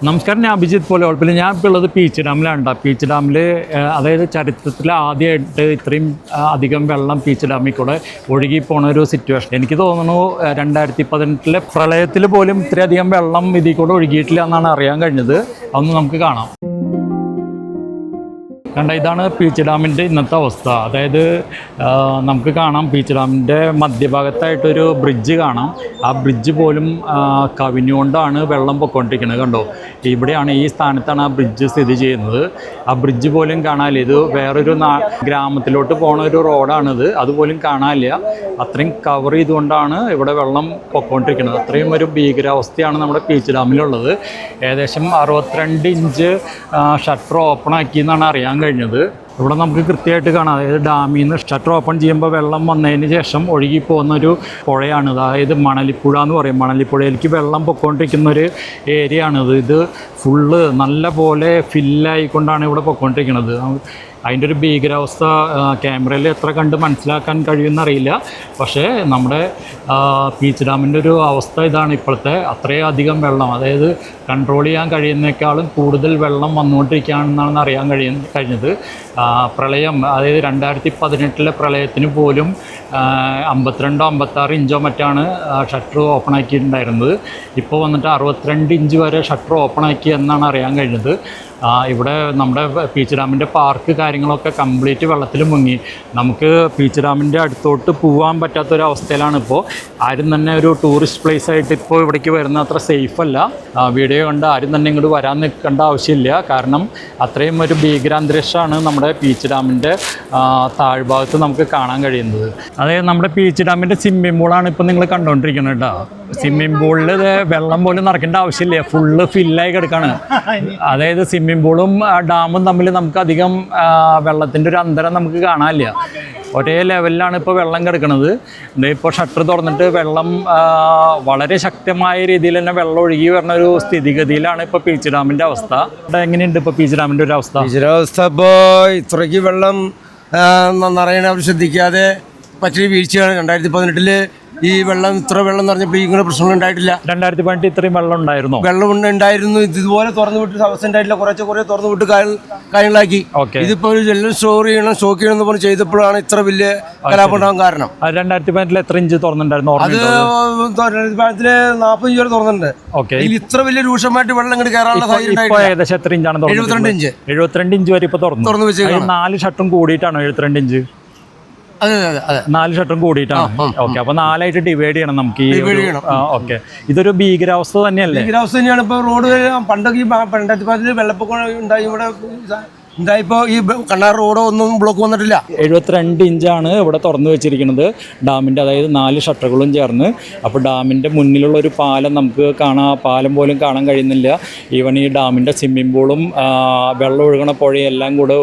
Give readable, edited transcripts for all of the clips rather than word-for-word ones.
നമസ്കാരം, ഞാൻ അഭിജിത്ത് പോലെ ഉഴപ്പില്ല. ഞാൻ ഇപ്പോൾ ഉള്ളത് പീച്ച് ഡാമിലാണ്. പീച്ച് ഡാമിൽ അതായത് ചരിത്രത്തിൽ ആദ്യമായിട്ട് ഇത്രയും അധികം വെള്ളം പീച്ച് ഡാമിൽ കൂടെ ഒഴുകി പോണ ഒരു സിറ്റുവേഷൻ. എനിക്ക് തോന്നുന്നു 2018 പ്രളയത്തിൽ പോലും ഇത്രയധികം വെള്ളം ഇതിൽ കൂടെ ഒഴുകിയിട്ടില്ല എന്നാണ് അറിയാൻ കഴിഞ്ഞത്. അതൊന്ന് നമുക്ക് കാണാം. ഇതാണ് പീച്ച് ഡാമിൻ്റെ ഇന്നത്തെ അവസ്ഥ. അതായത് നമുക്ക് കാണാം, പീച്ച് ഡാമിൻ്റെ മധ്യഭാഗത്തായിട്ടൊരു ബ്രിഡ്ജ് കാണാം. ആ ബ്രിഡ്ജ് പോലും കവിഞ്ഞുകൊണ്ടാണ് വെള്ളം പൊയ്ക്കൊണ്ടിരിക്കുന്നത്. കണ്ടോ, ഇവിടെയാണ്, ഈ സ്ഥാനത്താണ് ആ ബ്രിഡ്ജ് സ്ഥിതി ചെയ്യുന്നത്. ആ ബ്രിഡ്ജ് പോലും കാണാനില്ല. ഇത് വേറൊരു ഗ്രാമത്തിലോട്ട് പോണ ഒരു റോഡാണിത്, അതുപോലും കാണാനില്ല. അത്രയും കവർ ചെയ്തുകൊണ്ടാണ് ഇവിടെ വെള്ളം പൊയ്ക്കൊണ്ടിരിക്കുന്നത്. അത്രയും ഒരു ഭീകരാവസ്ഥയാണ് നമ്മുടെ പീച്ച് ഡാമിലുള്ളത്. ഏകദേശം 62 ഇഞ്ച് ഷട്ടർ ഓപ്പൺ ആക്കി എന്നാണ് അറിയാൻ കഴിഞ്ഞത്. ഇവിടെ നമുക്ക് കൃത്യമായിട്ട് കാണാം. അതായത് ഡാമിൽ നിന്ന് ഷട്ടർ ഓപ്പൺ ചെയ്യുമ്പോൾ വെള്ളം വന്നതിന് ശേഷം ഒഴുകി പോകുന്നൊരു പുഴയാണ്. അതായത് മണലിപ്പുഴ എന്ന് പറയും. മണലിപ്പുഴയിലേക്ക് വെള്ളം പൊയ്ക്കൊണ്ടിരിക്കുന്ന ഒരു ഏരിയ ആണിത്. ഇത് ഫുള്ള് നല്ല പോലെ ഫില്ലായിക്കൊണ്ടാണ് ഇവിടെ പൊയ്ക്കൊണ്ടിരിക്കുന്നത്. അതിൻ്റെ ഒരു ഭീകരാവസ്ഥ ക്യാമറയിൽ എത്ര കണ്ട് മനസ്സിലാക്കാൻ കഴിയുമെന്നറിയില്ല. പക്ഷേ നമ്മുടെ പീച്ച് ഡാമിൻ്റെ ഒരു അവസ്ഥ ഇതാണ് ഇപ്പോഴത്തെ. അത്രയധികം വെള്ളം, അതായത് കൺട്രോൾ ചെയ്യാൻ കഴിയുന്നേക്കാളും കൂടുതൽ വെള്ളം വന്നുകൊണ്ടിരിക്കുകയാണെന്നാണ് അറിയാൻ കഴിഞ്ഞത്. പ്രളയം, അതായത് 2018 പ്രളയത്തിന് പോലും 52-56 ഇഞ്ചോ മറ്റാണ് ഷട്ടർ ഓപ്പൺ ആക്കിയിട്ടുണ്ടായിരുന്നത്. ഇപ്പോൾ വന്നിട്ട് 62 ഇഞ്ച് വരെ ഷട്ടർ ഓപ്പൺ ആക്കി എന്നാണ് അറിയാൻ കഴിഞ്ഞത്. ഇവിടെ നമ്മുടെ പീച്ച് ഡാമിൻ്റെ പാർക്ക് കാര്യങ്ങളൊക്കെ കംപ്ലീറ്റ് വെള്ളത്തിൽ മുങ്ങി. നമുക്ക് പീച്ച് ഡാമിൻ്റെ അടുത്തോട്ട് പോകാൻ പറ്റാത്തൊരവസ്ഥയിലാണ് ഇപ്പോൾ. ആരും തന്നെ ഒരു ടൂറിസ്റ്റ് പ്ലേസ് ആയിട്ട് ഇപ്പോൾ ഇവിടേക്ക് വരുന്ന അത്ര സേഫ് അല്ല. വീഡിയോ കണ്ട് ആരും തന്നെ ഇങ്ങോട്ട് വരാൻ നിൽക്കേണ്ട ആവശ്യമില്ല. കാരണം അത്രയും ഒരു ഭീകരാന്തരീക്ഷമാണ് നമ്മുടെ പീച്ച് ഡാമിൻ്റെ താഴ്ഭാഗത്ത് നമുക്ക് കാണാൻ കഴിയുന്നത്. അതായത് നമ്മുടെ പീച്ച് ഡാമിൻ്റെ സ്വിമ്മിംഗ് പൂളാണ് ഇപ്പോൾ നിങ്ങൾ കണ്ടുകൊണ്ടിരിക്കുന്നത് കേട്ടോ. സ്വിമ്മിംഗ് പൂളിൽ വെള്ളം പോലും നിറയ്ക്കേണ്ട ആവശ്യമില്ല, ഫുള്ള് ഫില്ലായി കിടക്കുകയാണ്. അതായത് സ്വിമ്മിംഗ് പൂളും ഡാമും തമ്മിൽ നമുക്ക് അധികം വെള്ളത്തിൻ്റെ ഒരു അന്തരം നമുക്ക് കാണാനില്ല. ഒരേ ലെവലിലാണ് ഇപ്പോൾ വെള്ളം കിടക്കുന്നത്. ഇപ്പോൾ ഷട്ടർ തുറന്നിട്ട് വെള്ളം വളരെ ശക്തമായ രീതിയിൽ തന്നെ വെള്ളം ഒഴുകി വരുന്ന ഒരു സ്ഥിതിഗതിയിലാണ് ഇപ്പോൾ പീച്ച് ഡാമിൻ്റെ അവസ്ഥ. ഇവിടെ എങ്ങനെയുണ്ട് ഇപ്പോൾ പീച്ച് ഡാമിൻ്റെ ഒരു അവസ്ഥ? ഇപ്പോൾ ഇത്രയ്ക്ക് വെള്ളം നിറയണ ശ്രദ്ധിക്കാതെ പറ്റിയ വീഴ്ചയാണ്. 2018 ഈ വെള്ളം ഇത്ര വെള്ളം നിറഞ്ഞപ്പോൾ ഇങ്ങനെ പ്രശ്നങ്ങൾ ഉണ്ടായിട്ടില്ല. 2018 ഇത്രയും വെള്ളം ഉണ്ടായിരുന്നു? വെള്ളം ഉണ്ടായിരുന്നു. ഇതുപോലെ തുറന്നു വിട്ട് അവസ്ഥ ഉണ്ടായിട്ടില്ല. കുറേ തുറന്നു വിട്ട് കാര്യങ്ങളാക്കി. ഇതിപ്പോ ഒരു ജലം സ്റ്റോർ ചെയ്യണം, സ്റ്റോക്ക് ചെയ്യണം എന്ന് പറഞ്ഞ് ചെയ്തപ്പോഴാണ് ഇത്ര വലിയ കലാപം ഉണ്ടാകാൻ കാരണം. 2018 എത്ര ഇഞ്ച് തുറന്നിട്ടുണ്ടായിരുന്നു? അത് 2018 40 ഇഞ്ച് വരെ തുറന്നിട്ടുണ്ട്. ഇതിൽ ഇത്ര വലിയ രൂക്ഷമായിട്ട് വെള്ളം ഇങ്ങോട്ട് കയറാനുള്ള സാഹചര്യം ഏകദേശം എത്ര ഇഞ്ചാണ്? 72 ഇഞ്ച് വരെ ഇപ്പൊ തുറന്നു വെച്ചേക്കാം. 4 ഷട്ടറും കൂടിയിട്ടാണോ 72 ഇഞ്ച്? 4 ഷട്ടറും കൂടിയിട്ടാണ്. ഓക്കെ, അപ്പൊ 4ആയിട്ട് ഡിവൈഡ് ചെയ്യണം നമുക്ക്. ഓക്കെ, ഇതൊരു ഭീകരാവസ്ഥ തന്നെയല്ലേ? ഭീകരാവസ്ഥ തന്നെയാണ്. ഇപ്പൊ റോഡ് പണ്ടൊക്കെ 2018 വെള്ളപ്പൊക്കം ഉണ്ടായി ഇവിടെ എന്തായിപ്പോ ഈ കണ്ണാർ റോഡോ ഒന്നും ബ്ലോക്ക് വന്നിട്ടില്ല. 72 ഇഞ്ചാണ് ഇവിടെ തുറന്നു വെച്ചിരിക്കുന്നത് ഡാമിൻ്റെ, അതായത് 4 ഷട്ടറുകളും ചേർന്ന്. അപ്പോൾ ഡാമിൻ്റെ മുന്നിലുള്ള ഒരു പാലം നമുക്ക് കാണാൻ, പാലം പോലും കാണാൻ കഴിയുന്നില്ല. ഈവൻ ഈ ഡാമിൻ്റെ സ്വിമ്മിംഗ് പൂളും വെള്ളം ഒഴുകണ പുഴയെല്ലാം കൂടെ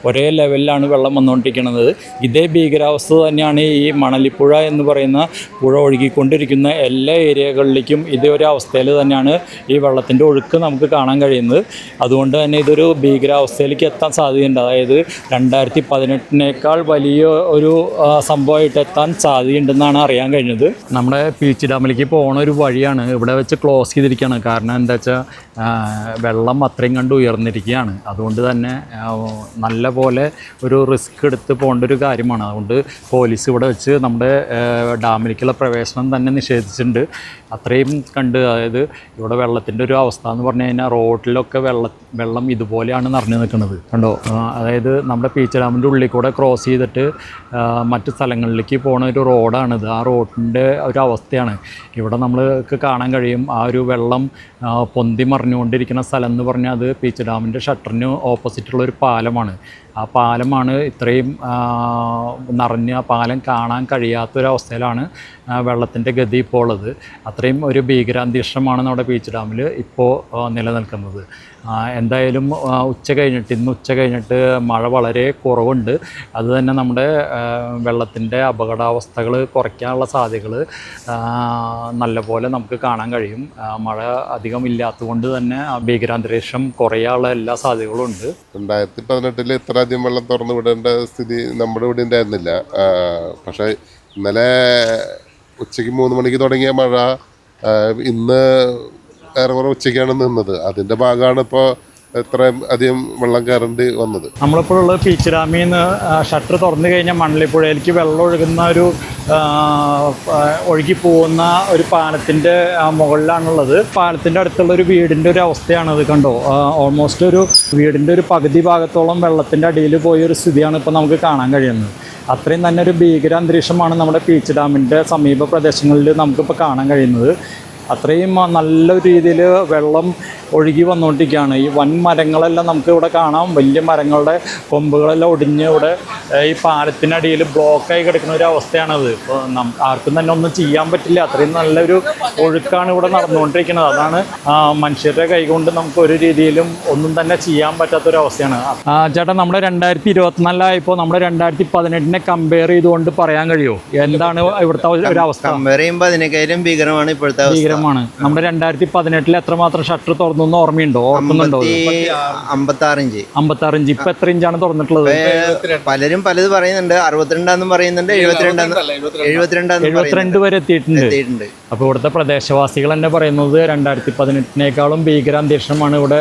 ഒരേ ലെവലിലാണ് വെള്ളം വന്നുകൊണ്ടിരിക്കുന്നത്. ഇതേ ഭീകരാവസ്ഥ തന്നെയാണ് ഈ മണലിപ്പുഴ എന്ന് പറയുന്ന പുഴ ഒഴുകിക്കൊണ്ടിരിക്കുന്ന എല്ലാ ഏരിയകളിലേക്കും ഇതേ ഒരു അവസ്ഥയിൽ തന്നെയാണ് ഈ വെള്ളത്തിൻ്റെ ഒഴുക്ക് നമുക്ക് കാണാൻ കഴിയുന്നത്. അതുകൊണ്ട് തന്നെ ഇതൊരു ഭീകരാവസ്ഥയിലേക്ക് എത്താൻ സാധ്യതയുണ്ട്. അതായത് 2018 വലിയ ഒരു സംഭവമായിട്ട് എത്താൻ സാധ്യതയുണ്ടെന്നാണ് അറിയാൻ കഴിഞ്ഞത്. നമ്മുടെ പീച്ച് ഡാമിലേക്ക് പോകുന്ന ഒരു വഴിയാണ് ഇവിടെ വെച്ച് ക്ലോസ് ചെയ്തിരിക്കുകയാണ്. കാരണം എന്താ വെച്ചാൽ വെള്ളം അത്രയും കണ്ട് ഉയർന്നിരിക്കുകയാണ്. അതുകൊണ്ട് തന്നെ നല്ല പോലെ ഒരു റിസ്ക് എടുത്ത് പോകേണ്ട ഒരു കാര്യമാണ്. അതുകൊണ്ട് പോലീസ് ഇവിടെ വെച്ച് നമ്മുടെ ഡാമിലേക്കുള്ള പ്രവേശനം തന്നെ നിഷേധിച്ചിട്ടുണ്ട്. അത്രയും കണ്ട്, അതായത് ഇവിടെ വെള്ളത്തിൻ്റെ ഒരു അവസ്ഥ എന്ന് പറഞ്ഞു കഴിഞ്ഞാൽ റോഡിലൊക്കെ വെള്ളം ഇതുപോലെയാണ് നിറഞ്ഞു നിൽക്കുന്നത്. കണ്ടോ, അതായത് നമ്മുടെ പീച്ച് ഡാമിൻ്റെ ഉള്ളിൽ കൂടെ ക്രോസ് ചെയ്തിട്ട് മറ്റ് സ്ഥലങ്ങളിലേക്ക് പോകുന്ന ഒരു റോഡാണിത്. ആ റോഡിൻ്റെ ഒരു അവസ്ഥയാണ് ഇവിടെ നമ്മൾക്ക് കാണാൻ കഴിയും. ആ ഒരു വെള്ളം പൊന്തി മറിഞ്ഞുകൊണ്ടിരിക്കുന്ന സ്ഥലം എന്ന് പറഞ്ഞാൽ അത് പീച്ച് ഡാമിൻ്റെ ഷട്ടറിന് ഓപ്പോസിറ്റുള്ളൊരു പാലമാണ്. ആ പാലമാണ് ഇത്രയും നിറഞ്ഞ് ആ പാലം കാണാൻ കഴിയാത്തൊരവസ്ഥയിലാണ് വെള്ളത്തിൻ്റെ ഗതി ഇപ്പോൾ ഉള്ളത്. അത്രയും ഒരു ഭീകരാന്തരീക്ഷമാണ് നമ്മുടെ പീച്ച് ഡാമിൽ ഇപ്പോൾ നിലനിൽക്കുന്നത്. എന്തായാലും ഇന്ന് ഉച്ച കഴിഞ്ഞിട്ട് മഴ വളരെ കുറവുണ്ട്. അത് തന്നെ നമ്മുടെ വെള്ളത്തിൻ്റെ അപകടാവസ്ഥകൾ കുറയ്ക്കാനുള്ള സാധ്യതകൾ നല്ലപോലെ നമുക്ക് കാണാൻ കഴിയും. മഴ അധികം ഇല്ലാത്തതുകൊണ്ട് തന്നെ ആ ഭീകരാന്തരീക്ഷം കുറയാനുള്ള എല്ലാ സാധ്യതകളും ഉണ്ട്. 2018 ഇത്രയധികം വെള്ളം തുറന്നു വിടേണ്ട സ്ഥിതി നമ്മുടെ ഇവിടെ ഉണ്ടായിരുന്നില്ല. പക്ഷേ ഇന്നലെ ഉച്ചയ്ക്ക് 3 മണിക്ക് തുടങ്ങിയ മഴ ഇന്ന് ഏറെക്കുറെ ഉച്ചയ്ക്കാണ് നിന്നത്. അതിൻ്റെ ഭാഗമാണ് ഇപ്പോൾ ഇത്രയും അധികം വെള്ളം കയറേണ്ടി വന്നത്. നമ്മളിപ്പോൾ ഉള്ളത് പീച്ച് ഡാമിൽ നിന്ന് ഷട്ടർ തുറന്നു കഴിഞ്ഞാൽ മണലിപ്പുഴയിലേക്ക് വെള്ളം ഒഴുകുന്ന ഒരു ഒഴുകി പോകുന്ന ഒരു പാലത്തിൻ്റെ മുകളിലാണുള്ളത്. പാലത്തിൻ്റെ അടുത്തുള്ള ഒരു വീടിൻ്റെ ഒരു അവസ്ഥയാണത്. കണ്ടോ, ഓൾമോസ്റ്റ് ഒരു വീടിൻ്റെ ഒരു പകുതി ഭാഗത്തോളം വെള്ളത്തിൻ്റെ അടിയിൽ പോയൊരു സ്ഥിതിയാണ് ഇപ്പോൾ നമുക്ക് കാണാൻ കഴിയുന്നത്. അത്രയും തന്നെ ഒരു ഭീകര അന്തരീക്ഷമാണ് നമ്മുടെ പീച്ച് ഡാമിൻ്റെ സമീപ പ്രദേശങ്ങളിൽ നമുക്കിപ്പോൾ കാണാൻ കഴിയുന്നത്. അത്രയും നല്ലൊരു രീതിയിൽ വെള്ളം ഒഴുകി വന്നുകൊണ്ടിരിക്കുകയാണ്. ഈ വൻ മരങ്ങളെല്ലാം നമുക്ക് ഇവിടെ കാണാം. വലിയ മരങ്ങളുടെ കൊമ്പുകളെല്ലാം ഒടിഞ്ഞ് ഇവിടെ ഈ പാലത്തിനടിയിൽ ബ്ലോക്കായി കിടക്കുന്ന ഒരു അവസ്ഥയാണത്. ഇപ്പോൾ ആർക്കും തന്നെ ഒന്നും ചെയ്യാൻ പറ്റില്ല. അത്രയും നല്ലൊരു ഒഴുക്കാണ് ഇവിടെ നടന്നുകൊണ്ടിരിക്കുന്നത്. അതാണ് മനുഷ്യരുടെ കൈകൊണ്ട് നമുക്ക് ഒരു രീതിയിലും ഒന്നും തന്നെ ചെയ്യാൻ പറ്റാത്തൊരവസ്ഥയാണ്. ചേട്ടാ, നമ്മുടെ 2024 നമ്മുടെ 2018 കമ്പയർ ചെയ്തുകൊണ്ട് പറയാൻ കഴിയുമോ എന്താണ് ഇവിടുത്തെ ഒരു അവസ്ഥ? കമ്പയർ ചെയ്യുമ്പോൾ അതിനേക്കാളും ഭീകരമാണ് ഇപ്പോഴത്തെ അവസ്ഥ. നമ്മുടെ 2018 എത്രമാത്രം ഷട്ടർ തുറന്നു ഓർമ്മയുണ്ടോ? ഓർക്കുന്നുണ്ടോ? 56 ഇഞ്ച്. 56 ഇഞ്ച്. ഇപ്പൊ എത്ര ഇഞ്ചാണ് തുറന്നിട്ടുള്ളത്? പലരും പലത് പറയുന്നുണ്ട്. 62 പറയുന്നുണ്ട്, 72 വരെ എത്തിയിട്ടുണ്ട്. അപ്പോൾ ഇവിടുത്തെ പ്രദേശവാസികൾ തന്നെ പറയുന്നത് 2018 ഭീകര അന്തരീക്ഷമാണ് ഇവിടെ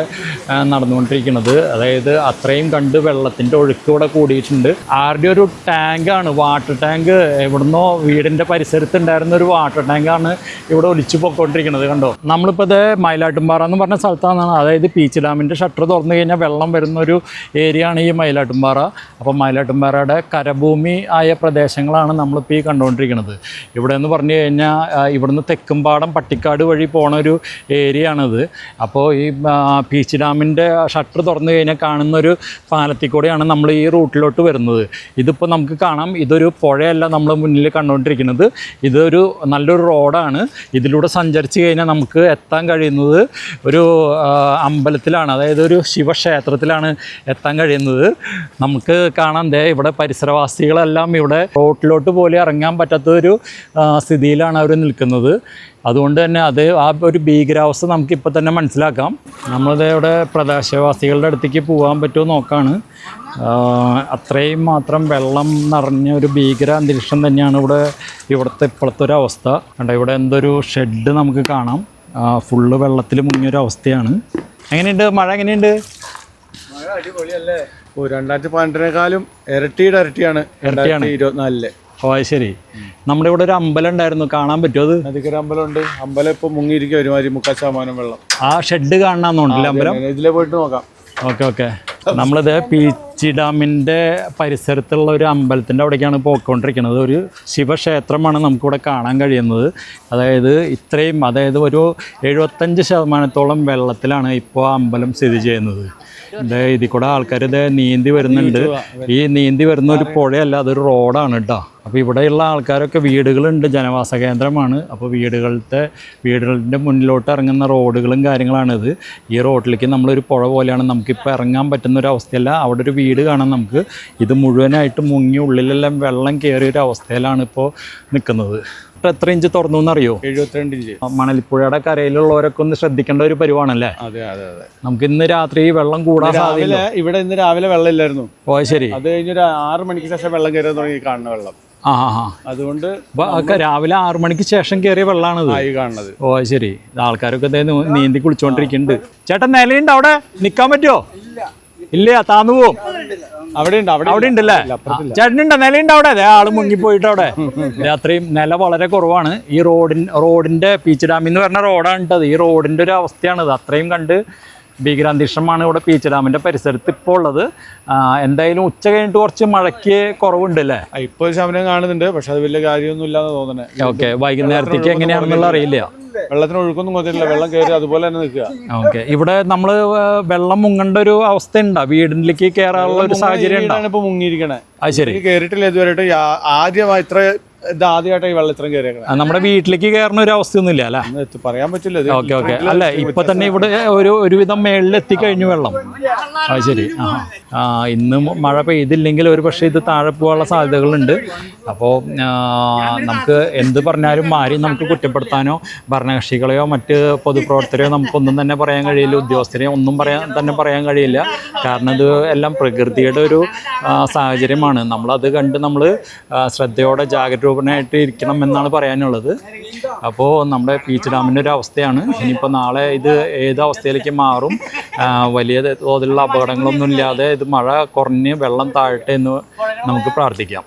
നടന്നുകൊണ്ടിരിക്കുന്നത്. അതായത് അത്രയും കണ്ട് വെള്ളത്തിൻ്റെ ഒഴുക്ക് ഇവിടെ കൂടിയിട്ടുണ്ട്. ആരുടെ ഒരു ടാങ്കാണ്, വാട്ടർ ടാങ്ക്, എവിടുന്നോ വീടിൻ്റെ പരിസരത്ത് ഉണ്ടായിരുന്ന ഒരു വാട്ടർ ടാങ്കാണ് ഇവിടെ ഒലിച്ചു പോയിക്കൊണ്ടിരിക്കുന്നത്. കണ്ടോ, നമ്മളിപ്പോൾ ഇത് മയിലാട്ടുംപാറ എന്ന് പറഞ്ഞ സ്ഥലത്താണ്. അതായത് പീച്ച് ഡാമിൻ്റെ ഷട്ടർ തുറന്നു കഴിഞ്ഞാൽ വെള്ളം വരുന്നൊരു ഏരിയ ആണ് ഈ മയിലാട്ടുംപാറ. അപ്പോൾ മയിലാട്ടുംപാറയുടെ കരഭൂമി ആയ പ്രദേശങ്ങളാണ് നമ്മളിപ്പോൾ ഈ കണ്ടുകൊണ്ടിരിക്കുന്നത്. ഇവിടെ എന്ന് പറഞ്ഞു കഴിഞ്ഞാൽ ഇവിടുന്ന് തെക്കുംപാടം പട്ടിക്കാട് വഴി പോണ ഒരു ഏരിയ ആണിത്. അപ്പോൾ ഈ പീച്ച് ഡാമിൻ്റെ ഷട്ടർ തുറന്നു കഴിഞ്ഞാൽ കാണുന്നൊരു പാലത്തിൽ കൂടെയാണ് നമ്മൾ ഈ റൂട്ടിലോട്ട് വരുന്നത്. ഇതിപ്പോൾ നമുക്ക് കാണാം, ഇതൊരു പുഴയല്ല നമ്മൾ മുന്നിൽ കണ്ടുകൊണ്ടിരിക്കുന്നത്. ഇതൊരു നല്ലൊരു റോഡാണ്. ഇതിലൂടെ സഞ്ചരിച്ച് കഴിഞ്ഞാൽ നമുക്ക് എത്താൻ കഴിയുന്നത് ഒരു അമ്പലത്തിലാണ്, അതായത് ഒരു ശിവക്ഷേത്രത്തിലാണ് എത്താൻ കഴിയുന്നത്. നമുക്ക് കാണാം ഇവിടെ പരിസരവാസികളെല്ലാം ഇവിടെ റോട്ടിലോട്ട് പോലും ഇറങ്ങാൻ പറ്റാത്തൊരു സ്ഥിതിയിലാണ് അവർ നിൽക്കുന്നത്. അതുകൊണ്ട് തന്നെ ആ ഒരു ഭീകരാവസ്ഥ നമുക്കിപ്പോൾ തന്നെ മനസ്സിലാക്കാം. നമ്മളിത് ഇവിടെ പ്രദേശവാസികളുടെ അടുത്തേക്ക് പോകാൻ പറ്റുമോ നോക്കാണ്. അത്രയും മാത്രം വെള്ളം നിറഞ്ഞ ഒരു ഭീകര അന്തരീക്ഷം തന്നെയാണ് ഇവിടുത്തെ ഇപ്പോഴത്തെ ഒരു അവസ്ഥ. കണ്ടോ, ഇവിടെ എന്തൊരു ഷെഡ് നമുക്ക് കാണാം. ഫുള്ള് വെള്ളത്തിൽ മുങ്ങിയൊരു അവസ്ഥയാണ്. എങ്ങനെയുണ്ട് മഴ? എങ്ങനെയുണ്ട്? മഴ അടിപൊളിയല്ലേ. 2018 ഇരട്ടിയാണ് 2024. ഓ ശരി. നമ്മുടെ ഇവിടെ ഒരു അമ്പലം ഉണ്ടായിരുന്നു, കാണാൻ പറ്റുമോ? അത് നദിക്കര അമ്പലമുണ്ട്. അമ്പലം ഇപ്പോൾ മുങ്ങിയിരിക്കും ഒരുമാതിരി 3/4% വെള്ളം. ആ ഷെഡ് കാണാമെന്നുണ്ടല്ലേ അമ്പലം? ഇതിലെ പോയിട്ട് നോക്കാം. ഓക്കെ. നമ്മളിത് പീച്ച് ഡാമിൻ്റെ പരിസരത്തുള്ള ഒരു അമ്പലത്തിൻ്റെ അവിടേക്കാണ് പോയിക്കൊണ്ടിരിക്കുന്നത്. ഒരു ശിവക്ഷേത്രമാണ് നമുക്കിവിടെ കാണാൻ കഴിയുന്നത്. അതായത് ഒരു 75% വെള്ളത്തിലാണ് ഇപ്പോൾ അമ്പലം സ്ഥിതി ചെയ്യുന്നത്. ഇതിൽ കൂടെ ആൾക്കാർ നീന്തി വരുന്നുണ്ട്. ഈ നീന്തി വരുന്ന ഒരു പുഴയല്ല, അതൊരു റോഡാണ് കേട്ടോ. അപ്പോൾ ഇവിടെയുള്ള ആൾക്കാരൊക്കെ വീടുകളുണ്ട്, ജനവാസ കേന്ദ്രമാണ്. അപ്പോൾ വീടുകളുടെ മുന്നിലോട്ട് ഇറങ്ങുന്ന റോഡുകളും കാര്യങ്ങളാണിത്. ഈ റോഡിലേക്ക് നമ്മളൊരു പുഴ പോലെയാണ്, നമുക്കിപ്പോൾ ഇറങ്ങാൻ പറ്റുന്ന ഒരു അവസ്ഥയല്ല. അവിടെ ഒരു വീട് കാണാം നമുക്ക്. ഇത് മുഴുവനായിട്ട് മുങ്ങി ഉള്ളിലെല്ലാം വെള്ളം കയറിയൊരു അവസ്ഥയിലാണ് ഇപ്പോൾ നിൽക്കുന്നത്. എത്ര ഇഞ്ച് തുറന്നു എന്നറിയോ? 72 ഇഞ്ച്. മണലിപ്പുഴയുടെ കരയിലുള്ളവരൊക്കെ ഒന്ന് ശ്രദ്ധിക്കേണ്ട ഒരു പരിവാണല്ലേ? അതെ. നമുക്ക് ഇന്ന് രാത്രി വെള്ളം കൂടാൻ സാധ്യത. ഇവിടെ ഇന്ന് രാവിലെ വെള്ളം ഇല്ലായിരുന്നു. ഓ ശരി. അത് കഴിഞ്ഞൊരു 6 മണിക്ക് ശേഷം വെള്ളം കയറാൻ തുടങ്ങി കാണുന്ന വെള്ളം. അതുകൊണ്ട് രാവിലെ 6 മണിക്ക് ശേഷം കയറിയ വെള്ളമാണത് കാണുന്നത്. ഓ ശരി. നീന്തി കുളിച്ചോണ്ടിരിക്കുന്നുണ്ട്. ചേട്ടൻ നിലയുണ്ട് അവിടെ? നിക്കാൻ പറ്റുമോ? ഇല്ല, താന്നു പോവും. അവിടെ ഉണ്ടല്ലേ? ചേട്ടനുണ്ടോ? നിലയുണ്ട് അവിടെ? ആള് മുങ്ങിപ്പോയിട്ട് അവിടെ. അത്രയും നില വളരെ കുറവാണ്. ഈ റോഡിന്റെ പീച്ച് ഡാമിൽ എന്ന് പറഞ്ഞ റോഡാണ് കേട്ടത്. ഈ റോഡിന്റെ ഒരു അവസ്ഥയാണിത്. അത്രയും കണ്ട് ഭീകരാന്തരീക്ഷമാണ് ഇവിടെ പീച്ച് ഡാമിന്റെ പരിസരത്ത് ഇപ്പോൾ ഉള്ളത്. എന്തായാലും ഉച്ച കഴിഞ്ഞിട്ട് കുറച്ച് മഴയ്ക്ക് കുറവുണ്ടല്ലേ? ഇപ്പോൾ ഒരു ശമനം കാണുന്നുണ്ട്, പക്ഷെ അത് വലിയ കാര്യമൊന്നും ഇല്ലാന്ന് തോന്നുന്നത്. ഓക്കെ. വൈകുന്നേരത്തേക്ക് എങ്ങനെയാണെന്നുള്ള അറിയില്ല. വെള്ളത്തിന് ഒഴുക്കൊന്നും കുറച്ചിട്ടില്ല, വെള്ളം കയറി അതുപോലെ തന്നെ നിൽക്കുക. ഓക്കെ. ഇവിടെ നമ്മള് വെള്ളം മുങ്ങേണ്ട ഒരു അവസ്ഥ ഉണ്ടോ? വീടിലേക്ക് കയറാനുള്ള ഒരു സാഹചര്യം ഉണ്ടോ? ഇപ്പൊ മുങ്ങിയിരിക്കണേ. അത് ശരി. കയറിയിട്ടില്ല ഇതുവരെയായിട്ട്. ആദ്യമായി ഇതാദ്യമായിട്ട് ഈ വെള്ളം ഇത്രയും കയറിയേക്കണം. നമ്മുടെ വീട്ടിലേക്ക് കയറുന്ന ഒരു അവസ്ഥയൊന്നും ഇല്ല അല്ലേ? പറയാൻ പറ്റില്ല. ഓക്കെ. അല്ല, ഇപ്പൊ തന്നെ ഇവിടെ ഒരുവിധം മേളിൽ എത്തിക്കഴിഞ്ഞു വെള്ളം. അത് ശരി. ഇന്ന് മഴ പെയ്തില്ലെങ്കിൽ ഒരു പക്ഷേ ഇത് താഴെ പോകാനുള്ള സാധ്യതകളുണ്ട്. അപ്പോൾ നമുക്ക് എന്ത് പറഞ്ഞാലും ആരെയും നമുക്ക് കുറ്റപ്പെടുത്താനോ ഭരണകക്ഷികളെയോ മറ്റ് പൊതുപ്രവർത്തകരെയോ നമുക്കൊന്നും തന്നെ പറയാൻ കഴിയില്ല. ഉദ്യോഗസ്ഥരെയോ ഒന്നും പറയാൻ കഴിയില്ല. കാരണം ഇത് എല്ലാം പ്രകൃതിയുടെ ഒരു സാഹചര്യമാണ്. നമ്മളത് കണ്ട് നമ്മൾ ശ്രദ്ധയോടെ ജാഗ്രത സുരൂപനായിട്ട് ഇരിക്കണം എന്നാണ് പറയാനുള്ളത്. അപ്പോൾ നമ്മുടെ പീച്ച് ഡാമിൻ്റെ ഒരു അവസ്ഥയാണ്. ഇനിയിപ്പോൾ നാളെ ഇത് ഏത് അവസ്ഥയിലേക്ക് മാറും, വലിയ തോതിലുള്ള അപകടങ്ങളൊന്നും ഇല്ലാതെ ഇത് മഴ കുറഞ്ഞ് വെള്ളം താഴട്ടെ എന്ന് നമുക്ക് പ്രാർത്ഥിക്കാം.